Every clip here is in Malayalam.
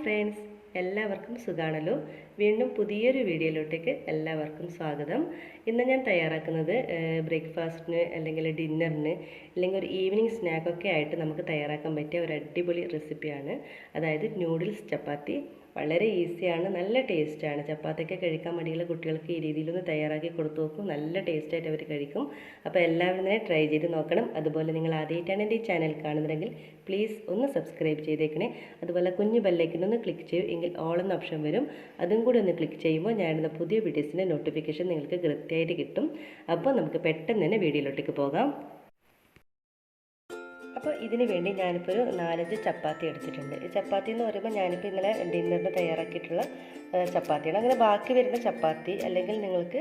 ഫ്രണ്ട്സ്, എല്ലാവർക്കും സുഖാണല്ലോ. വീണ്ടും പുതിയൊരു വീഡിയോയിലോട്ടേക്ക് എല്ലാവർക്കും സ്വാഗതം. ഇന്ന് ഞാൻ തയ്യാറാക്കുന്നത് ബ്രേക്ക്ഫാസ്റ്റിന് അല്ലെങ്കിൽ ഡിന്നറിന് അല്ലെങ്കിൽ ഒരു ഈവനിങ് സ്നാക്കൊക്കെ ആയിട്ട് നമുക്ക് തയ്യാറാക്കാൻ പറ്റിയ ഒരു അടിപൊളി റെസിപ്പിയാണ്. അതായത് നൂഡിൽസ് ചപ്പാത്തി. വളരെ ഈസിയാണ്, നല്ല ടേസ്റ്റാണ്. ചപ്പാത്തിയൊക്കെ കഴിക്കാൻ മടിയുള്ള കുട്ടികൾക്ക് ഈ രീതിയിലൊന്ന് തയ്യാറാക്കി കൊടുത്തു നോക്കും. നല്ല ടേസ്റ്റായിട്ട് അവർ കഴിക്കും. അപ്പോൾ എല്ലാവരും തന്നെ ട്രൈ ചെയ്ത് നോക്കണം. അതുപോലെ നിങ്ങൾ ആദ്യമായിട്ടാണ് എൻ്റെ ഈ ചാനൽ കാണുന്നതെങ്കിൽ പ്ലീസ് ഒന്ന് സബ്സ്ക്രൈബ് ചെയ്തേക്കണേ. അതുപോലെ കുഞ്ഞു ബെല്ലൈക്കനൊന്ന് ക്ലിക്ക് ചെയ്യൂ, എങ്കിൽ ഓൾ എന്ന ഓപ്ഷൻ വരും. അതും കൂടി ഒന്ന് ക്ലിക്ക് ചെയ്യുമ്പോൾ ഞാനിടുന്ന പുതിയ വീഡിയോസിൻ്റെ നോട്ടിഫിക്കേഷൻ നിങ്ങൾക്ക് കൃത്യമായിട്ട് കിട്ടും. അപ്പോൾ നമുക്ക് പെട്ടെന്ന് തന്നെ വീഡിയോയിലോട്ടേക്ക് പോകാം. അപ്പോൾ ഇതിന് വേണ്ടി ഞാനിപ്പോൾ ഒരു 4-5 ചപ്പാത്തി എടുത്തിട്ടുണ്ട്. ഈ ചപ്പാത്തി എന്ന് പറയുമ്പോൾ ഞാനിപ്പോൾ ഇന്നലെ ഡിന്നറിന് തയ്യാറാക്കിയിട്ടുള്ള ചപ്പാത്തിയാണ്. അങ്ങനെ ബാക്കി വരുന്ന ചപ്പാത്തി, അല്ലെങ്കിൽ നിങ്ങൾക്ക്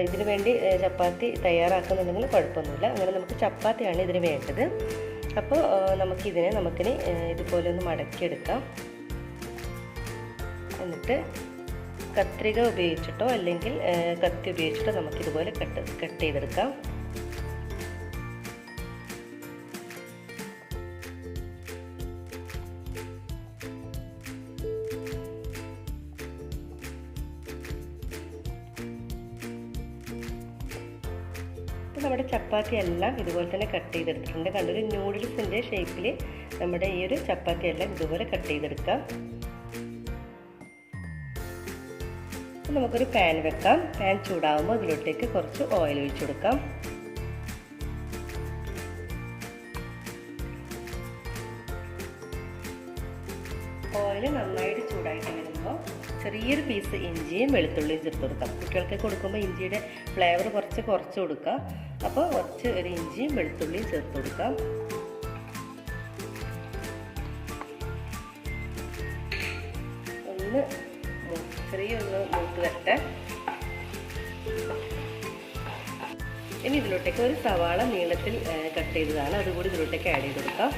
ഇതിന് വേണ്ടി ചപ്പാത്തി തയ്യാറാക്കുന്നുണ്ടെങ്കിൽ കുഴപ്പമൊന്നുമില്ല. അങ്ങനെ നമുക്ക് ചപ്പാത്തിയാണ് ഇതിന് വേണ്ടത്. അപ്പോൾ നമുക്കിനി ഇതുപോലെ ഒന്ന് മടക്കിയെടുക്കാം. എന്നിട്ട് കത്രിക ഉപയോഗിച്ചിട്ടോ അല്ലെങ്കിൽ കത്തി ഉപയോഗിച്ചിട്ടോ നമുക്കിതുപോലെ കട്ട് ചെയ്തെടുക്കാം. നമ്മുടെ ചപ്പാത്തി എല്ലാം ഇതുപോലെ തന്നെ കട്ട് ചെയ്തെടുത്തിട്ടുണ്ട്. കണ്ടൊരു നൂഡിൽസിൻ്റെ ഷേപ്പിൽ നമ്മുടെ ഈ ഒരു ചപ്പാത്തി എല്ലാം ഇതുപോലെ കട്ട് ചെയ്തെടുക്കാം. നമുക്കൊരു പാൻ വെക്കാം. പാൻ ചൂടാവുമ്പോൾ അതിലോട്ടേക്ക് കുറച്ച് ഓയിൽ ഒഴിച്ചു കൊടുക്കാം. ഓയിൽ നന്നായിട്ട് ചൂടായിട്ട് വരുമ്പോൾ ചെറിയൊരു പീസ് ഇഞ്ചിയും വെളുത്തുള്ളിയും ചേർത്ത് കൊടുക്കാം. കുട്ടികൾക്ക് കൊടുക്കുമ്പോൾ ഇഞ്ചിയുടെ ഫ്ലേവർ കുറച്ച് കൊടുക്കാം. അപ്പോൾ ഒരു ഇഞ്ചിയും വെളുത്തുള്ളിയും ചേർത്ത് കൊടുക്കാം. ചെറിയൊന്ന് മൂത്ത് വരട്ടെ. ഇനി ഇതിലോട്ടേക്ക് ഒരു സവാള നീളത്തിൽ കട്ട് ചെയ്തതാണ്, അതുകൂടി ഇതിലോട്ടേക്ക് ആഡ് ചെയ്ത് കൊടുക്കാം.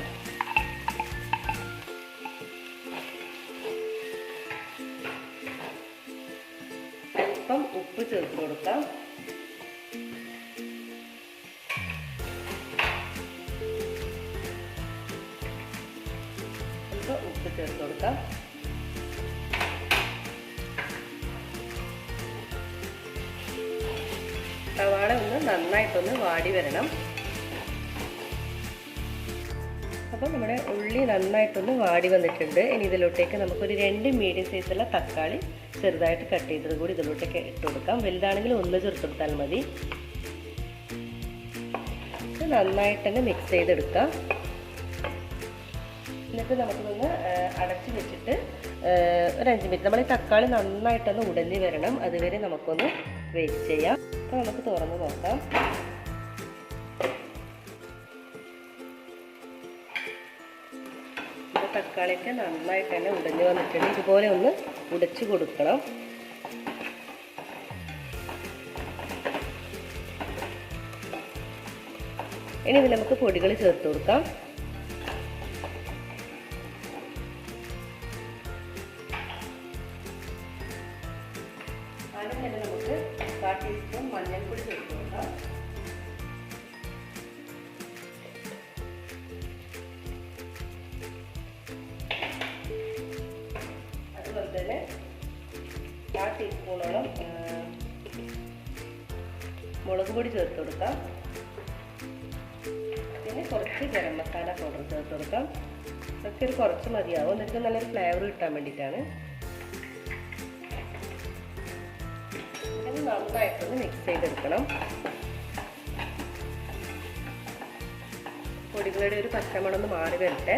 അല്പം ഉപ്പ് ചേർത്ത് കൊടുക്കാം. ഉപ്പ് ചേർത്ത് കൊടുക്കാം. സവാള ഒന്ന് നന്നായിട്ടൊന്ന് വാടി വരണം. അപ്പോൾ നമ്മുടെ ഉള്ളി നന്നായിട്ടൊന്ന് വാടി വന്നിട്ടുണ്ട്. ഇനി ഇതിലോട്ടേക്ക് നമുക്കൊരു 2 മീഡിയം സൈസുള്ള തക്കാളി ചെറുതായിട്ട് കട്ട് ചെയ്തത് കൂടി ഇതിലോട്ടേക്ക് ഇട്ട് കൊടുക്കാം. വലുതാണെങ്കിൽ 1 ചേർത്ത് കൊടുത്താൽ മതി. ഇത് നന്നായിട്ട് തന്നെ മിക്സ് ചെയ്തെടുക്കാം. എന്നിട്ട് നമുക്കിതൊന്ന് അടച്ചു വെച്ചിട്ട് ഒരു 5 മിനിറ്റ്, നമ്മൾ ഈ തക്കാളി നന്നായിട്ടൊന്ന് ഉടഞ്ഞ് വരണം, അതുവരെ നമുക്കൊന്ന് വെയിറ്റ് ചെയ്യാം. അപ്പോൾ നമുക്ക് തുറന്ന് നോക്കാം. തക്കാളിയൊക്കെ നന്നായിട്ട് തന്നെ ഉടഞ്ഞ് വന്നിട്ടുണ്ട്. ഇതുപോലെ ഒന്ന് ഉടച്ചു കൊടുക്കണം. ഇനി ഇതിൽ നമുക്ക് പൊടികൾ ചേർത്ത് കൊടുക്കാം. ആദ്യം തന്നെ നമുക്ക് 1/4 ടീസ്പൂൺ മഞ്ഞൾപ്പൊടി ചേർത്ത് കൊടുക്കാം. അതുപോലെ തന്നെ 1/4 ടീസ്പൂണോളം മുളക് പൊടി ചേർത്ത് കൊടുക്കാം. പിന്നെ കുറച്ച് ഗരം മസാല പൗഡർ ചേർത്ത് കൊടുക്കാം. അതൊക്കെ ഒരു കുറച്ച് മതിയാവും, എന്നിട്ട് നല്ലൊരു ഫ്ലേവർ കിട്ടാൻ വേണ്ടിയിട്ടാണ്. നന്നായിട്ടൊന്ന് മിക്സ് ചെയ്തെടുക്കണം. പൊടികളുടെ ഒരു പച്ചമണം ഒന്ന് മാറി വരട്ടെ.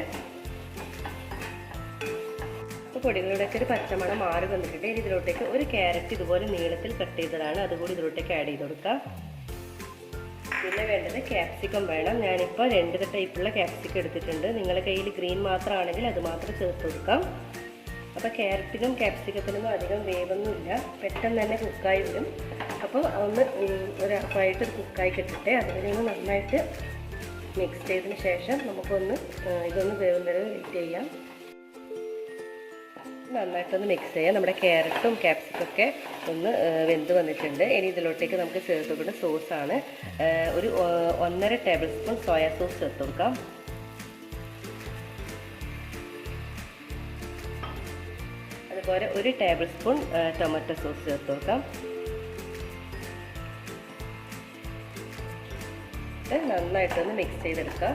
അപ്പോൾ പൊടികളുടെയൊക്കെ ഒരു പച്ചമണം മാറി വന്നിട്ടുണ്ട്. ഇനി ഇതിലോട്ടേക്ക് ഒരു ക്യാരറ്റ് ഇതുപോലെ നീളത്തിൽ കട്ട് ചെയ്തതാണ്, അതുകൂടി ഇതിലോട്ടേക്ക് ആഡ് ചെയ്ത് കൊടുക്കാം. പിന്നെ വേണ്ടത് ക്യാപ്സിക്കം വേണം. ഞാനിപ്പോൾ 2 ടൈപ്പുള്ള ക്യാപ്സിക്കം എടുത്തിട്ടുണ്ട്. നിങ്ങളുടെ കയ്യിൽ ഗ്രീൻ മാത്രമാണെങ്കിൽ അത് മാത്രം ചേർത്ത് കൊടുക്കാം. അപ്പോൾ ക്യാരറ്റിനും ക്യാപ്സിക്കത്തിനൊന്നും അധികം വേവൊന്നുമില്ല, പെട്ടെന്ന് തന്നെ കുക്കായി വരും. അപ്പോൾ ഒന്ന് ഒരു കുക്കായി കിട്ടട്ടെ. അതുവരെ ഒന്ന് നന്നായിട്ട് മിക്സ് ചെയ്തതിന് ശേഷം നമുക്കൊന്ന് ഇതൊന്ന് വേവുന്നത് വെയിറ്റ് ചെയ്യാം. നന്നായിട്ടൊന്ന് മിക്സ് ചെയ്യാം. നമ്മുടെ ക്യാരറ്റും ക്യാപ്സിക്കൊക്കെ ഒന്ന് വെന്ത് വന്നിട്ടുണ്ട്. ഇനി ഇതിലോട്ടേക്ക് നമുക്ക് ചേർത്ത് കൊടുക്കുന്ന സോസാണ്. ഒരു 1.5 ടേബിൾ സ്പൂൺ സോയാ സോസ് ചേർത്ത് കൊടുക്കാം. ഇതുപോലെ 1 ടേബിൾ സ്പൂൺ ടൊമാറ്റോ സോസ് ചേർത്ത് കൊടുക്കാം. ഇത് നന്നായിട്ടൊന്ന് മിക്സ് ചെയ്തെടുക്കാം.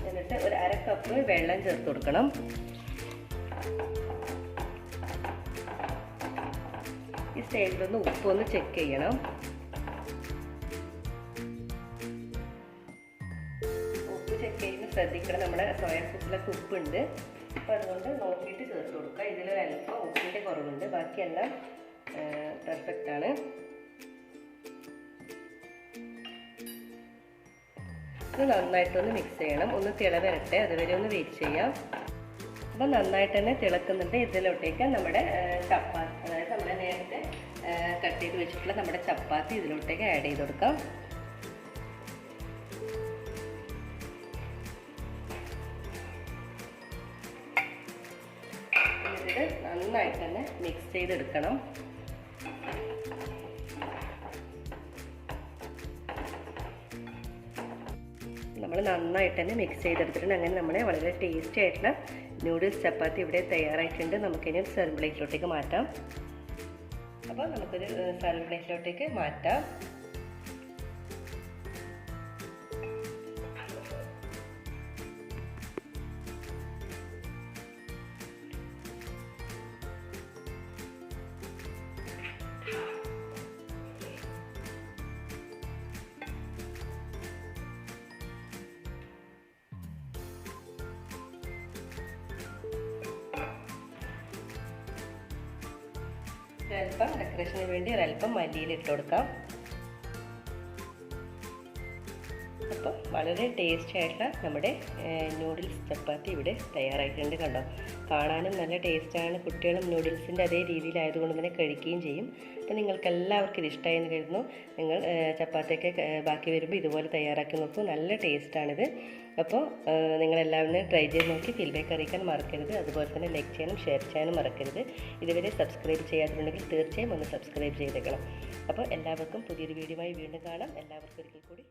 എന്നിട്ട് ഒരു 1/2 കപ്പ് വെള്ളം ചേർത്ത് കൊടുക്കണം. ഈ സ്റ്റേജിലൊന്ന് ഉപ്പൊന്ന് ചെക്ക് ചെയ്യണം. ഉപ്പ് ചെക്ക് ചെയ്യുമ്പോൾ ശ്രദ്ധിക്കണം, നമ്മുടെ സോയാ സോസിലൊക്കെ ഉപ്പുണ്ട്. അപ്പോൾ അതുകൊണ്ട് നോക്കിയിട്ട് ചേർത്ത് കൊടുക്കുക. ഇതിലൊരല്പം ഉപ്പിൻ്റെ കുറവുണ്ട്, ബാക്കിയെല്ലാം പെർഫെക്റ്റ് ആണ്. ഇത് നന്നായിട്ടൊന്ന് മിക്സ് ചെയ്യണം. ഒന്ന് തിളവരട്ടെ, അതുവരെ ഒന്ന് വെയിറ്റ് ചെയ്യാം. അപ്പം നന്നായിട്ട് തന്നെ തിളക്കുന്നുണ്ട്. ഇതിലോട്ടേക്ക് നമ്മുടെ ചപ്പാത്തി, അതായത് നമ്മൾ നേരത്തെ കട്ട് ചെയ്ത് വെച്ചിട്ടുള്ള നമ്മുടെ ചപ്പാത്തി ഇതിലോട്ടേക്ക് ആഡ് ചെയ്ത് കൊടുക്കാം. ഇത് നന്നായിട്ട് തന്നെ മിക്സ് ചെയ്തെടുക്കണം. നമ്മൾ നന്നായിട്ട് തന്നെ മിക്സ് ചെയ്തെടുത്തിട്ടുണ്ട്. അങ്ങനെ നമ്മുടെ വളരെ ടേസ്റ്റി ആയിട്ടുള്ള നൂഡിൽസ് ചപ്പാത്തി ഇവിടെ തയ്യാറായിട്ടുണ്ട്. നമുക്കിനി ഒരു സെർവ് പ്ലേറ്റിലോട്ടേക്ക് മാറ്റാം. അപ്പോൾ നമുക്കൊരു സെർവ് പ്ലേറ്റിലോട്ടേക്ക് മാറ്റാം. ഒരൽപ്പം ഡെക്കറേഷന് വേണ്ടി ഒരൽപ്പം മല്ലിയില ഇട്ട് കൊടുക്കാം. അപ്പോൾ വളരെ ടേസ്റ്റി ആയിട്ടുള്ള നമ്മുടെ നൂഡിൽസ് ചപ്പാത്തി ഇവിടെ തയ്യാറായിട്ടുണ്ട്. കണ്ടോ, കാണാനും നല്ല ടേസ്റ്റാണ്. കുട്ടികളും നൂഡിൽസിൻ്റെ അതേ രീതിയിലായതുകൊണ്ട് തന്നെ കഴിക്കുകയും ചെയ്യും. അപ്പോൾ നിങ്ങൾക്ക് എല്ലാവർക്കും ഇത് ഇഷ്ടമായി എന്ന് കരുതുന്നു. നിങ്ങൾ ചപ്പാത്തിയൊക്കെ ബാക്കി വരുമ്പോൾ ഇതുപോലെ തയ്യാറാക്കി നോക്കൂ. നല്ല ടേസ്റ്റാണിത്. അപ്പോൾ നിങ്ങളെല്ലാവരും ട്രൈ ചെയ്ത് നോക്കി ഫീഡ്ബാക്ക് അറിയിക്കാൻ മറക്കരുത്. അതുപോലെ തന്നെ ലൈക്ക് ചെയ്യാനും ഷെയർ ചെയ്യാനും മറക്കരുത്. ഇതുവരെ സബ്സ്ക്രൈബ് ചെയ്യാത്തുണ്ടെങ്കിൽ തീർച്ചയായും ഒന്ന് സബ്സ്ക്രൈബ് ചെയ്തേക്കണം. അപ്പോൾ എല്ലാവർക്കും പുതിയൊരു വീഡിയോയുമായി വീണ്ടും കാണാം. എല്ലാവർക്കും ഒരിക്കൽ കൂടി